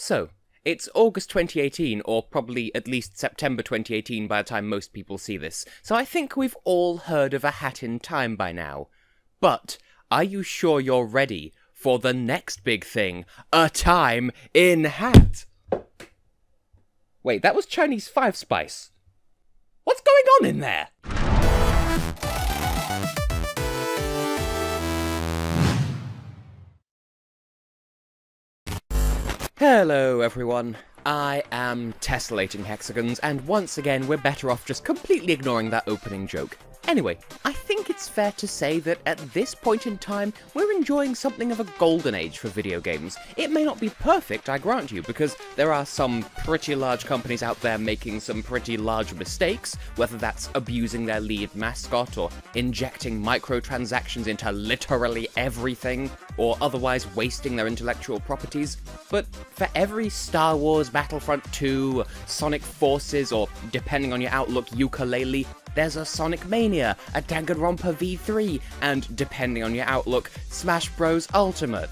So, it's August 2018, or probably at least September 2018 by the time most people see this, so I think we've all heard of A Hat in Time by now. But, are you sure you're ready for the next big thing, A Time in Hat? Wait, that was Chinese Five Spice. What's going on in there? Hello everyone, I am Tessellating Hexagons, and once again we're better off just completely ignoring that opening joke. Anyway, I think it's fair to say that at this point in time, we're enjoying something of a golden age for video games. It may not be perfect, I grant you, because there are some pretty large companies out there making some pretty large mistakes, whether that's abusing their lead mascot, or injecting microtransactions into literally everything, or otherwise wasting their intellectual properties. But for every Star Wars Battlefront 2, Sonic Forces, or depending on your outlook, Yooka-Laylee, there's a Sonic Mania, a Danganronpa V3, and, depending on your outlook, Smash Bros. Ultimate.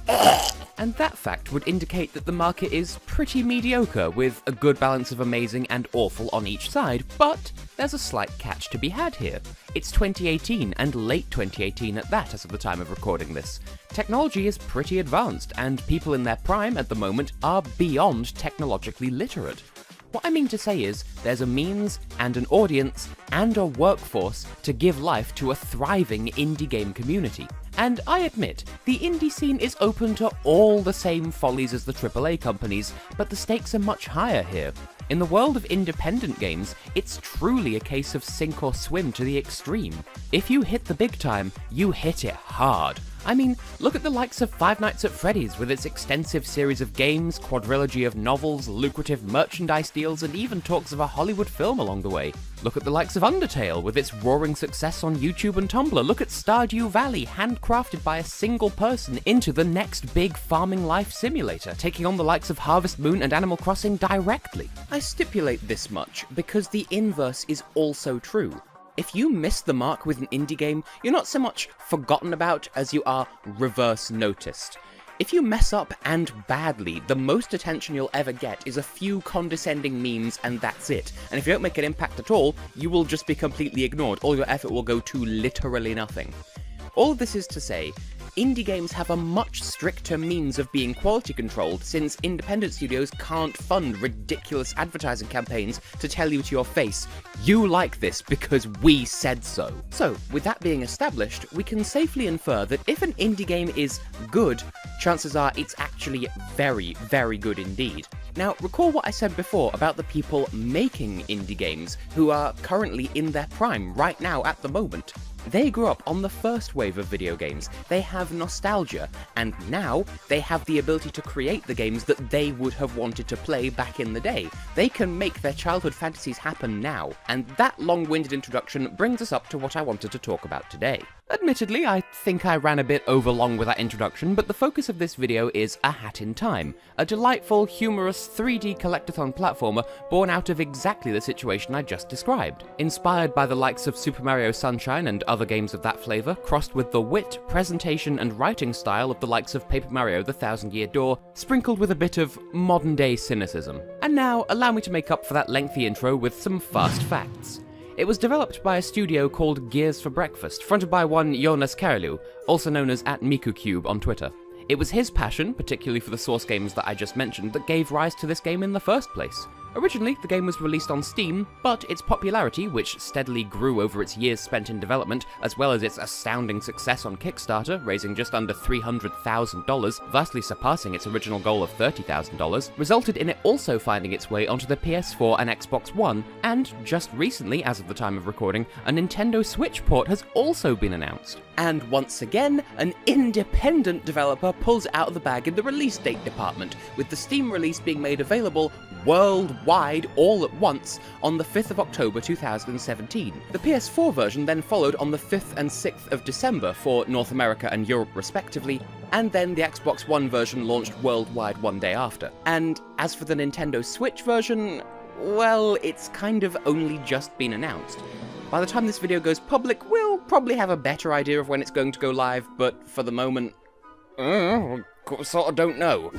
And that fact would indicate that the market is pretty mediocre, with a good balance of amazing and awful on each side, but there's a slight catch to be had here. It's 2018, and late 2018 at that as of the time of recording this. Technology is pretty advanced, and people in their prime at the moment are beyond technologically literate. What I mean to say is, there's a means, and an audience, and a workforce to give life to a thriving indie game community. And I admit, the indie scene is open to all the same follies as the AAA companies, but the stakes are much higher here. In the world of independent games, it's truly a case of sink or swim to the extreme. If you hit the big time, you hit it hard. I mean, look at the likes of Five Nights at Freddy's with its extensive series of games, quadrilogy of novels, lucrative merchandise deals, and even talks of a Hollywood film along the way. Look at the likes of Undertale with its roaring success on YouTube and Tumblr. Look at Stardew Valley, handcrafted by a single person into the next big farming life simulator, taking on the likes of Harvest Moon and Animal Crossing directly. I stipulate this much because the inverse is also true. If you miss the mark with an indie game, you're not so much forgotten about as you are reverse noticed. If you mess up, and badly, the most attention you'll ever get is a few condescending memes and that's it. And if you don't make an impact at all, you will just be completely ignored. All your effort will go to literally nothing. All of this is to say, indie games have a much stricter means of being quality controlled, since independent studios can't fund ridiculous advertising campaigns to tell you to your face, you like this because we said so. So, with that being established, we can safely infer that if an indie game is good, chances are it's actually very, very good indeed. Now, recall what I said before about the people making indie games, who are currently in their prime right now at the moment. They grew up on the first wave of video games, they have nostalgia, and now they have the ability to create the games that they would have wanted to play back in the day. They can make their childhood fantasies happen now, and that long-winded introduction brings us up to what I wanted to talk about today. Admittedly, I think I ran a bit overlong with that introduction, but the focus of this video is A Hat in Time, a delightful, humorous 3D collectathon platformer born out of exactly the situation I just described. Inspired by the likes of Super Mario Sunshine and other games of that flavour, crossed with the wit, presentation and writing style of the likes of Paper Mario The Thousand Year Door, sprinkled with a bit of modern-day cynicism. And now, allow me to make up for that lengthy intro with some fast facts. It was developed by a studio called Gears for Breakfast, fronted by one Jonas Karelu, also known as @MikuCube on Twitter. It was his passion, particularly for the source games that I just mentioned, that gave rise to this game in the first place. Originally, the game was released on Steam, but its popularity, which steadily grew over its years spent in development, as well as its astounding success on Kickstarter, raising just under $300,000, vastly surpassing its original goal of $30,000, resulted in it also finding its way onto the PS4 and Xbox One, and just recently, as of the time of recording, a Nintendo Switch port has also been announced. And once again, an independent developer pulls it out of the bag in the release date department, with the Steam release being made available worldwide all at once on the 5th of October 2017. The PS4 version then followed on the 5th and 6th of December for North America and Europe respectively, and then the Xbox One version launched worldwide one day after. And as for the Nintendo Switch version, well, it's kind of only just been announced. By the time this video goes public, we'll probably have a better idea of when it's going to go live, but for the moment, sort of don't know.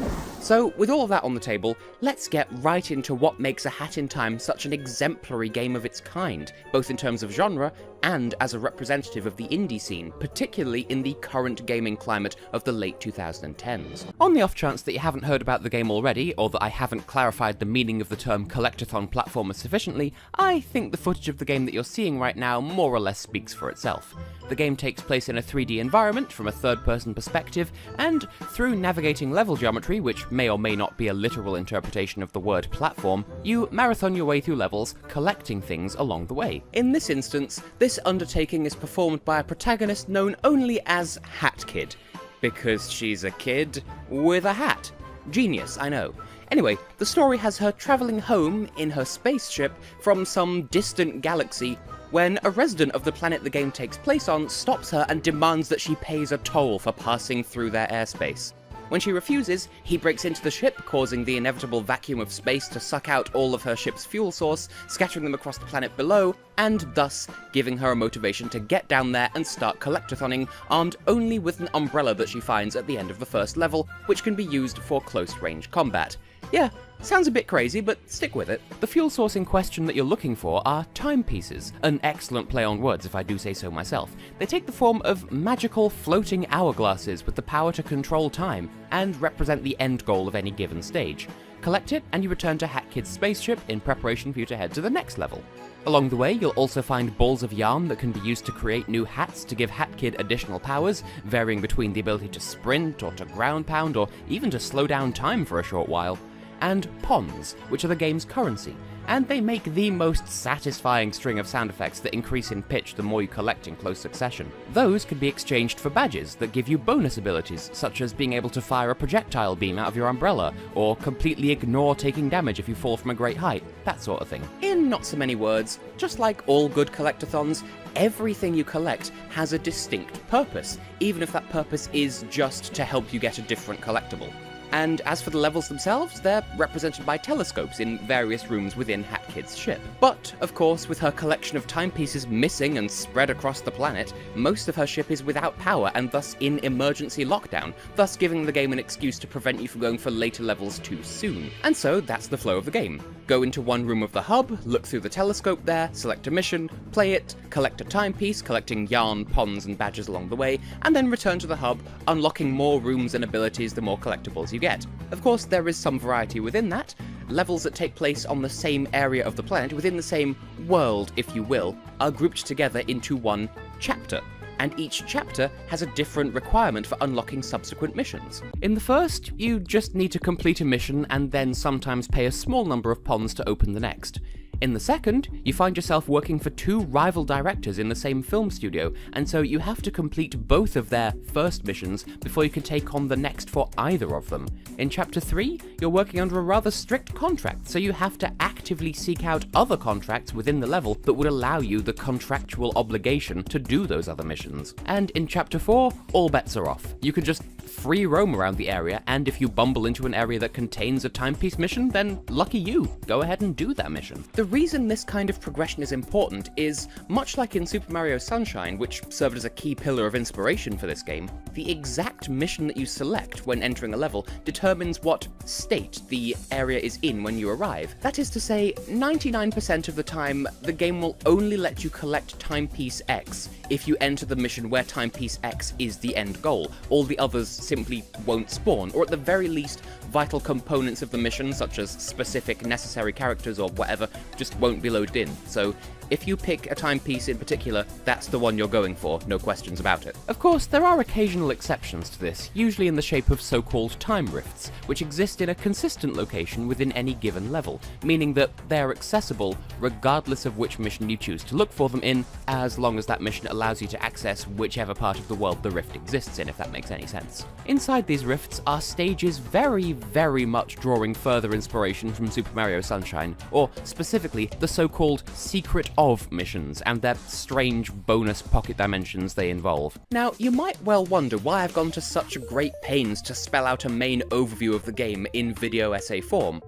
So, with all of that on the table, let's get right into what makes A Hat in Time such an exemplary game of its kind, both in terms of genre and as a representative of the indie scene, particularly in the current gaming climate of the late 2010s. On the off chance that you haven't heard about the game already, or that I haven't clarified the meaning of the term collectathon platformer sufficiently, I think the footage of the game that you're seeing right now more or less speaks for itself. The game takes place in a 3D environment from a third-person perspective, and through navigating level geometry, which may or may not be a literal interpretation of the word platform, you marathon your way through levels, collecting things along the way. In this instance, this undertaking is performed by a protagonist known only as Hat Kid, because she's a kid with a hat. Genius, I know. Anyway, the story has her travelling home in her spaceship from some distant galaxy when a resident of the planet the game takes place on stops her and demands that she pays a toll for passing through their airspace. When she refuses, he breaks into the ship, causing the inevitable vacuum of space to suck out all of her ship's fuel source, scattering them across the planet below, and thus giving her a motivation to get down there and start collectathoning, armed only with an umbrella that she finds at the end of the first level, which can be used for close-range combat. Yeah, sounds a bit crazy, but stick with it. The fuel source in question that you're looking for are timepieces, an excellent play on words if I do say so myself. They take the form of magical floating hourglasses with the power to control time, and represent the end goal of any given stage. Collect it, and you return to Hat Kid's spaceship in preparation for you to head to the next level. Along the way, you'll also find balls of yarn that can be used to create new hats to give Hat Kid additional powers, varying between the ability to sprint, or to ground pound, or even to slow down time for a short while. And pons, which are the game's currency, and they make the most satisfying string of sound effects that increase in pitch the more you collect in close succession. Those can be exchanged for badges that give you bonus abilities, such as being able to fire a projectile beam out of your umbrella, or completely ignore taking damage if you fall from a great height, that sort of thing. In not so many words, just like all good collectathons, everything you collect has a distinct purpose, even if that purpose is just to help you get a different collectible. And as for the levels themselves, they're represented by telescopes in various rooms within Hat Kid's ship. But, of course, with her collection of timepieces missing and spread across the planet, most of her ship is without power and thus in emergency lockdown, thus giving the game an excuse to prevent you from going for later levels too soon. And so that's the flow of the game. Go into one room of the hub, look through the telescope there, select a mission, play it, collect a timepiece, collecting yarn, pons, and badges along the way, and then return to the hub, unlocking more rooms and abilities the more collectibles you get. Of course, there is some variety within that. Levels that take place on the same area of the planet, within the same world, if you will, are grouped together into one chapter. And each chapter has a different requirement for unlocking subsequent missions. In the first, you just need to complete a mission and then sometimes pay a small number of pons to open the next. In the second, you find yourself working for two rival directors in the same film studio, and so you have to complete both of their first missions before you can take on the next for either of them. In Chapter 3, you're working under a rather strict contract, so you have to actively seek out other contracts within the level that would allow you the contractual obligation to do those other missions. And in Chapter 4, all bets are off. You can just free roam around the area, and if you bumble into an area that contains a timepiece mission, then lucky you, go ahead and do that mission. The reason this kind of progression is important is, much like in Super Mario Sunshine, which served as a key pillar of inspiration for this game, the exact mission that you select when entering a level determines what state the area is in when you arrive. That is to say, 99% of the time, the game will only let you collect Timepiece X if you enter the mission where Timepiece X is the end goal. All the others simply won't spawn, or at the very least, vital components of the mission, such as specific necessary characters or whatever, just won't be loaded in. So if you pick a timepiece in particular, that's the one you're going for, no questions about it. Of course, there are occasional exceptions to this, usually in the shape of so-called time rifts, which exist in a consistent location within any given level, meaning that they're accessible regardless of which mission you choose to look for them in, as long as that mission allows you to access whichever part of the world the rift exists in, if that makes any sense. Inside these rifts are stages very, very much drawing further inspiration from Super Mario Sunshine, or specifically the so-called Secret of missions and their strange bonus pocket dimensions they involve. Now, you might well wonder why I've gone to such great pains to spell out a main overview of the game in video essay form.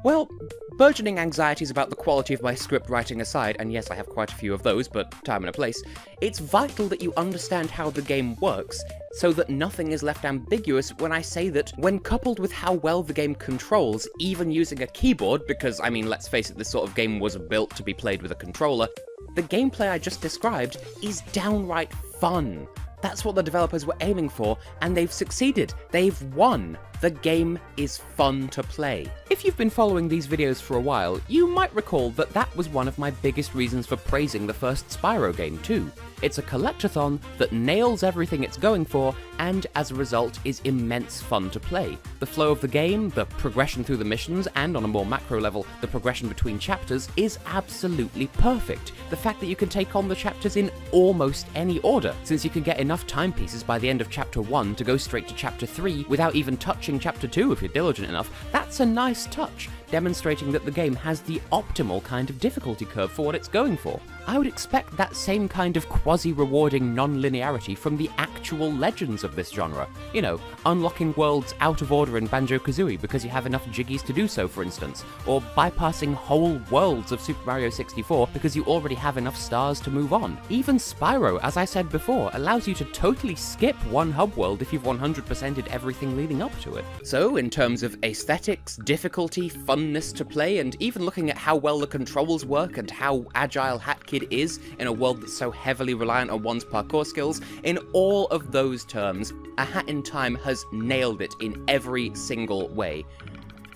Well, burgeoning anxieties about the quality of my script writing aside, and yes, I have quite a few of those, but time and a place, it's vital that you understand how the game works, so that nothing is left ambiguous when I say that, when coupled with how well the game controls, even using a keyboard, because, I mean, let's face it, this sort of game was built to be played with a controller, the gameplay I just described is downright fun. That's what the developers were aiming for, and they've succeeded. They've won. The game is fun to play. If you've been following these videos for a while, you might recall that that was one of my biggest reasons for praising the first Spyro game too. It's a collectathon that nails everything it's going for, and as a result is immense fun to play. The flow of the game, the progression through the missions, and on a more macro level, the progression between chapters is absolutely perfect. The fact that you can take on the chapters in almost any order, since you can get enough timepieces by the end of chapter 1 to go straight to chapter 3 without even touching chapter 2 if you're diligent enough, that's a nice touch, demonstrating that the game has the optimal kind of difficulty curve for what it's going for. I would expect that same kind of quasi-rewarding non-linearity from the actual legends of this genre. You know, unlocking worlds out of order in Banjo-Kazooie because you have enough jiggies to do so, for instance, or bypassing whole worlds of Super Mario 64 because you already have enough stars to move on. Even Spyro, as I said before, allows you to totally skip one hub world if you've 100%ed everything leading up to it. So, in terms of aesthetics, difficulty, funness to play, and even looking at how well the controls work and how agile HatKid is in a world that's so heavily reliant on one's parkour skills, in all of those terms, A Hat in Time has nailed it in every single way.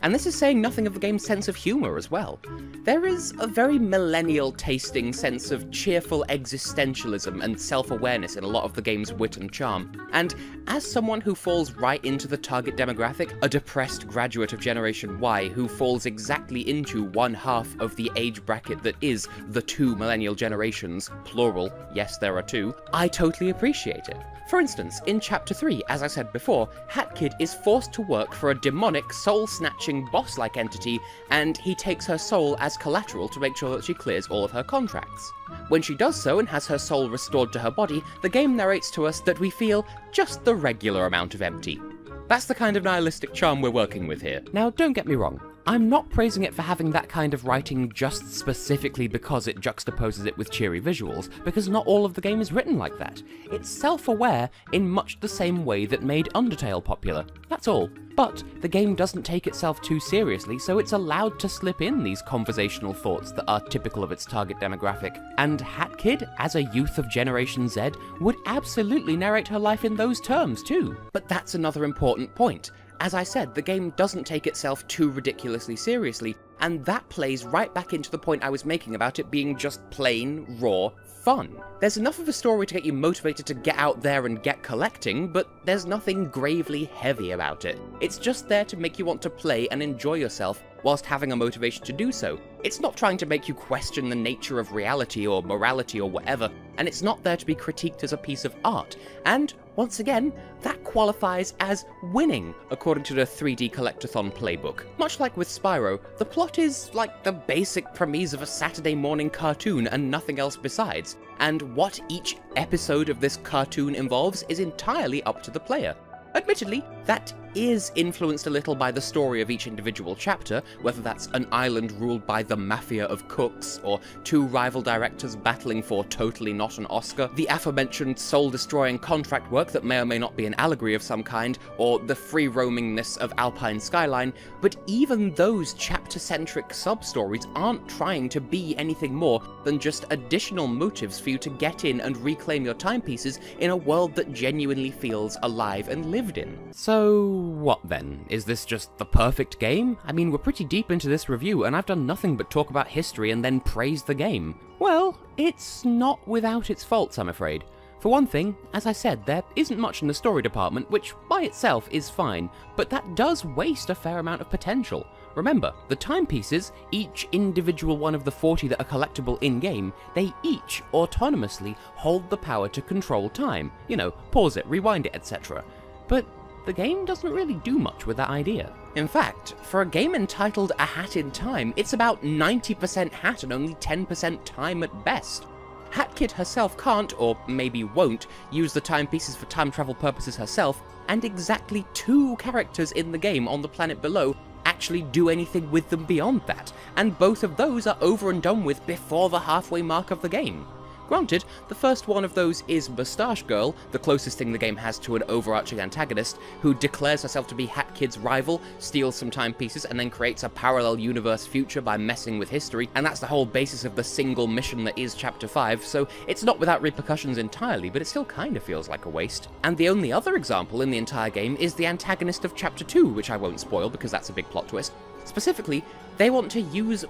And this is saying nothing of the game's sense of humour as well. There is a very millennial-tasting sense of cheerful existentialism and self-awareness in a lot of the game's wit and charm, and as someone who falls right into the target demographic, a depressed graduate of Generation Y who falls exactly into one half of the age bracket that is the two millennial generations, plural, yes there are two, I totally appreciate it. For instance, in Chapter 3, as I said before, HatKid is forced to work for a demonic, soul-snatching, boss-like entity, and he takes her soul as collateral to make sure that she clears all of her contracts. When she does so and has her soul restored to her body, the game narrates to us that we feel just the regular amount of empty. That's the kind of nihilistic charm we're working with here. Now, don't get me wrong. I'm not praising it for having that kind of writing just specifically because it juxtaposes it with cheery visuals, because not all of the game is written like that. It's self-aware in much the same way that made Undertale popular, that's all. But the game doesn't take itself too seriously, so it's allowed to slip in these conversational thoughts that are typical of its target demographic. And HatKid, as a youth of Generation Z, would absolutely narrate her life in those terms too. But that's another important point. As I said, the game doesn't take itself too ridiculously seriously, and that plays right back into the point I was making about it being just plain, raw fun. There's enough of a story to get you motivated to get out there and get collecting, but there's nothing gravely heavy about it. It's just there to make you want to play and enjoy yourself whilst having a motivation to do so. It's not trying to make you question the nature of reality or morality or whatever, and it's not there to be critiqued as a piece of art. And, once again, that qualifies as winning, according to the 3D Collectathon playbook. Much like with Spyro, the plot is like the basic premise of a Saturday morning cartoon and nothing else besides, and what each episode of this cartoon involves is entirely up to the player. Admittedly, that is influenced a little by the story of each individual chapter, whether that's an island ruled by the mafia of cooks, or two rival directors battling for Totally Not an Oscar, the aforementioned soul-destroying contract work that may or may not be an allegory of some kind, or the free-roamingness of Alpine Skyline, but even those chapter-centric sub-stories aren't trying to be anything more than just additional motives for you to get in and reclaim your timepieces in a world that genuinely feels alive and lived in. So, what then? Is this just the perfect game? I mean, we're pretty deep into this review, and I've done nothing but talk about history and then praise the game. Well, it's not without its faults, I'm afraid. For one thing, as I said, there isn't much in the story department, which by itself is fine, but that does waste a fair amount of potential. Remember, the timepieces, each individual one of the 40 that are collectible in-game, they each autonomously hold the power to control time. You know, pause it, rewind it, etc. But the game doesn't really do much with that idea. In fact, for a game entitled A Hat in Time, it's about 90% hat and only 10% time at best. HatKid herself can't, or maybe won't, use the timepieces for time travel purposes herself, and exactly 2 characters in the game on the planet below actually do anything with them beyond that, and both of those are over and done with before the halfway mark of the game. Granted, the first one of those is Moustache Girl, the closest thing the game has to an overarching antagonist, who declares herself to be Hat Kid's rival, steals some timepieces, and then creates a parallel universe future by messing with history, and that's the whole basis of the single mission that is Chapter 5, so it's not without repercussions entirely, but it still kinda feels like a waste. And the only other example in the entire game is the antagonist of Chapter 2, which I won't spoil because that's a big plot twist. Specifically, they want to use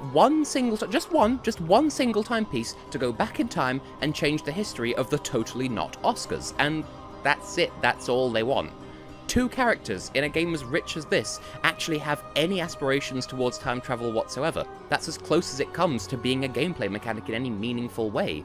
just one single timepiece to go back in time and change the history of the totally not Oscars, and that's it, that's all they want. Two characters in a game as rich as this actually have any aspirations towards time travel whatsoever. That's as close as it comes to being a gameplay mechanic in any meaningful way.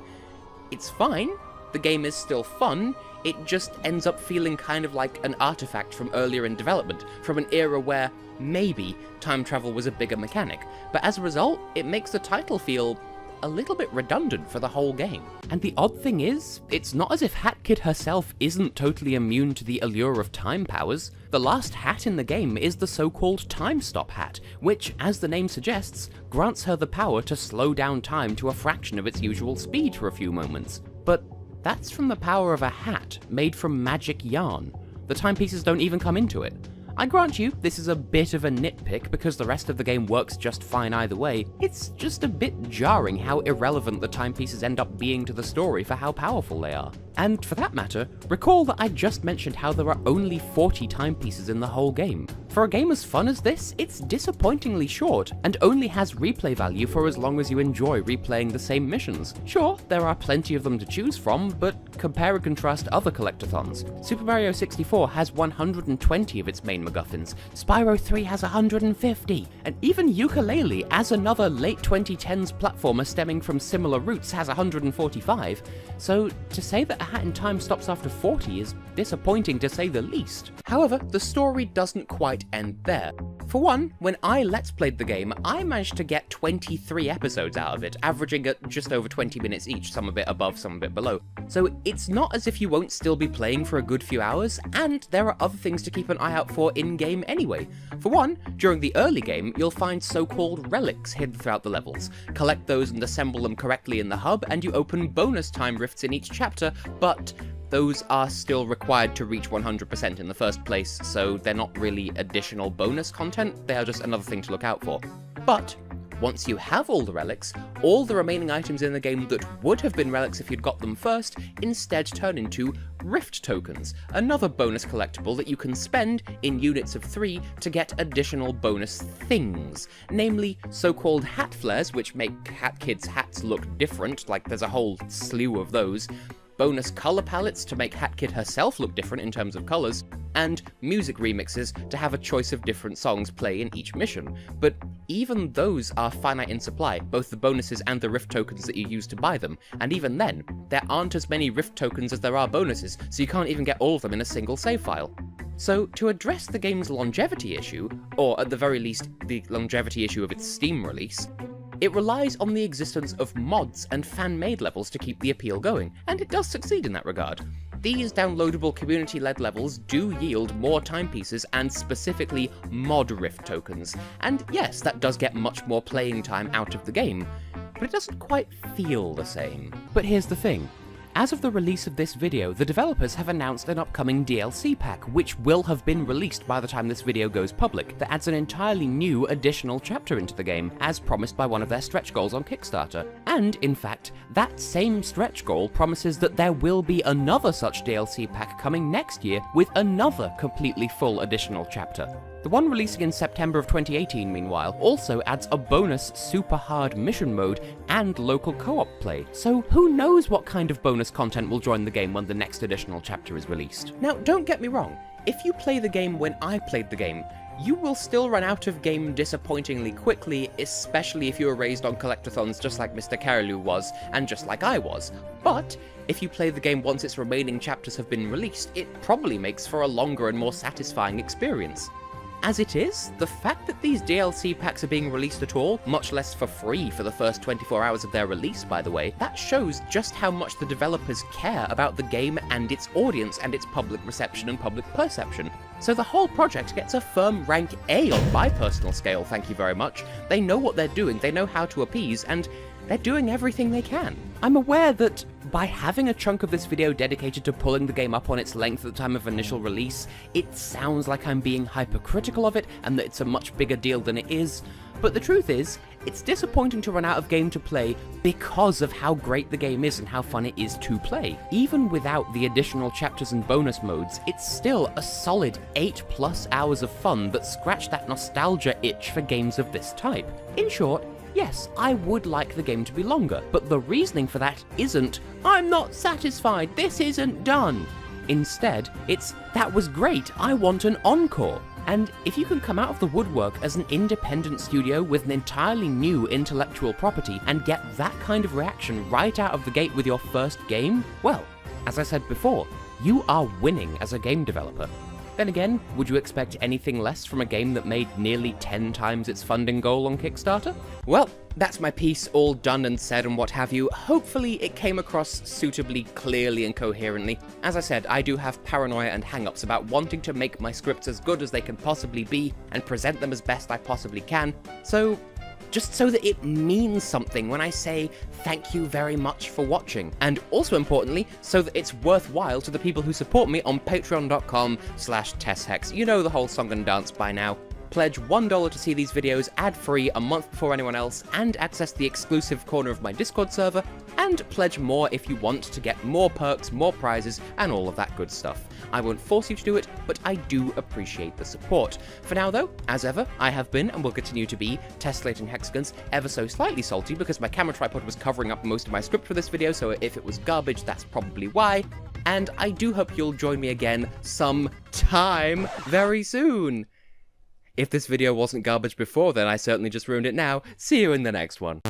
It's fine, the game is still fun, it just ends up feeling kind of like an artifact from earlier in development, from an era where maybe time travel was a bigger mechanic, but as a result, it makes the title feel a little bit redundant for the whole game. And the odd thing is, it's not as if Hat Kid herself isn't totally immune to the allure of time powers. The last hat in the game is the so-called Time Stop hat, which, as the name suggests, grants her the power to slow down time to a fraction of its usual speed for a few moments. But that's from the power of a hat made from magic yarn. The timepieces don't even come into it. I grant you, this is a bit of a nitpick because the rest of the game works just fine either way. It's just a bit jarring how irrelevant the timepieces end up being to the story for how powerful they are. And for that matter, recall that I just mentioned how there are only 40 timepieces in the whole game. For a game as fun as this, it's disappointingly short, and only has replay value for as long as you enjoy replaying the same missions. Sure, there are plenty of them to choose from, but compare and contrast other collectathons. Super Mario 64 has 120 of its main MacGuffins, Spyro 3 has 150, and even Yooka-Laylee, as another late 2010s platformer stemming from similar roots, has 145, so to say that A Hat in Time stops after 40 is disappointing to say the least. However, the story doesn't quite end there. For one, when I Let's Played the game, I managed to get 23 episodes out of it, averaging at just over 20 minutes each, some a bit above, some a bit below. So it's not as if you won't still be playing for a good few hours, and there are other things to keep an eye out for in-game anyway. For one, during the early game, you'll find so-called relics hidden throughout the levels. Collect those and assemble them correctly in the hub, and you open bonus time rifts in each chapter, but those are still required to reach 100% in the first place, so they're not really additional bonus content, they are just another thing to look out for. But once you have all the relics, all the remaining items in the game that would have been relics if you'd got them first, instead turn into Rift Tokens, another bonus collectible that you can spend in units of 3 to get additional bonus things, namely so-called hat flares, which make Hat Kid's hats look different, like there's a whole slew of those, bonus color palettes to make Hat Kid herself look different in terms of colors, and music remixes to have a choice of different songs play in each mission. But even those are finite in supply, both the bonuses and the Rift Tokens that you use to buy them, and even then, there aren't as many Rift Tokens as there are bonuses, so you can't even get all of them in a single save file. So, to address the game's longevity issue, or at the very least, the longevity issue of its Steam release, it relies on the existence of mods and fan-made levels to keep the appeal going, and it does succeed in that regard. These downloadable community-led levels do yield more timepieces and specifically mod Rift tokens, and yes, that does get much more playing time out of the game, but it doesn't quite feel the same. But here's the thing. As of the release of this video, the developers have announced an upcoming DLC pack, which will have been released by the time this video goes public, that adds an entirely new additional chapter into the game, as promised by one of their stretch goals on Kickstarter. And, in fact, that same stretch goal promises that there will be another such DLC pack coming next year with another completely full additional chapter. The one releasing in September of 2018, meanwhile, also adds a bonus super hard mission mode and local co-op play, so who knows what kind of bonus content will join the game when the next additional chapter is released. Now, don't get me wrong, if you play the game when I played the game, you will still run out of game disappointingly quickly, especially if you were raised on collectathons just like Mr. Carolou was, and just like I was. But if you play the game once its remaining chapters have been released, it probably makes for a longer and more satisfying experience. As it is, the fact that these DLC packs are being released at all, much less for free for the first 24 hours of their release by the way, that shows just how much the developers care about the game and its audience and its public reception and public perception. So the whole project gets a firm rank A on my personal scale, thank you very much. They know what they're doing, they know how to appease, and they're doing everything they can. I'm aware that by having a chunk of this video dedicated to pulling the game up on its length at the time of initial release, it sounds like I'm being hypercritical of it and that it's a much bigger deal than it is, but the truth is, it's disappointing to run out of game to play because of how great the game is and how fun it is to play. Even without the additional chapters and bonus modes, it's still a solid 8+ hours of fun that scratch that nostalgia itch for games of this type. In short, yes, I would like the game to be longer, but the reasoning for that isn't, I'm not satisfied, this isn't done. Instead, it's, that was great, I want an encore. And if you can come out of the woodwork as an independent studio with an entirely new intellectual property and get that kind of reaction right out of the gate with your first game, well, as I said before, you are winning as a game developer. Then again, would you expect anything less from a game that made nearly 10 times its funding goal on Kickstarter? Well, that's my piece all done and said and what have you. Hopefully it came across suitably clearly and coherently. As I said, I do have paranoia and hang-ups about wanting to make my scripts as good as they can possibly be and present them as best I possibly can, so just so that it means something when I say thank you very much for watching. And also importantly, so that it's worthwhile to the people who support me on patreon.com/TessHex. You know the whole song and dance by now. Pledge $1 to see these videos ad-free a month before anyone else and access the exclusive corner of my Discord server, and pledge more if you want to get more perks, more prizes, and all of that good stuff. I won't force you to do it, but I do appreciate the support. For now though, as ever, I have been and will continue to be Tessellating Hexagons, ever so slightly salty because my camera tripod was covering up most of my script for this video, so if it was garbage, that's probably why. And I do hope you'll join me again sometime very soon. If this video wasn't garbage before, then I certainly just ruined it now. See you in the next one.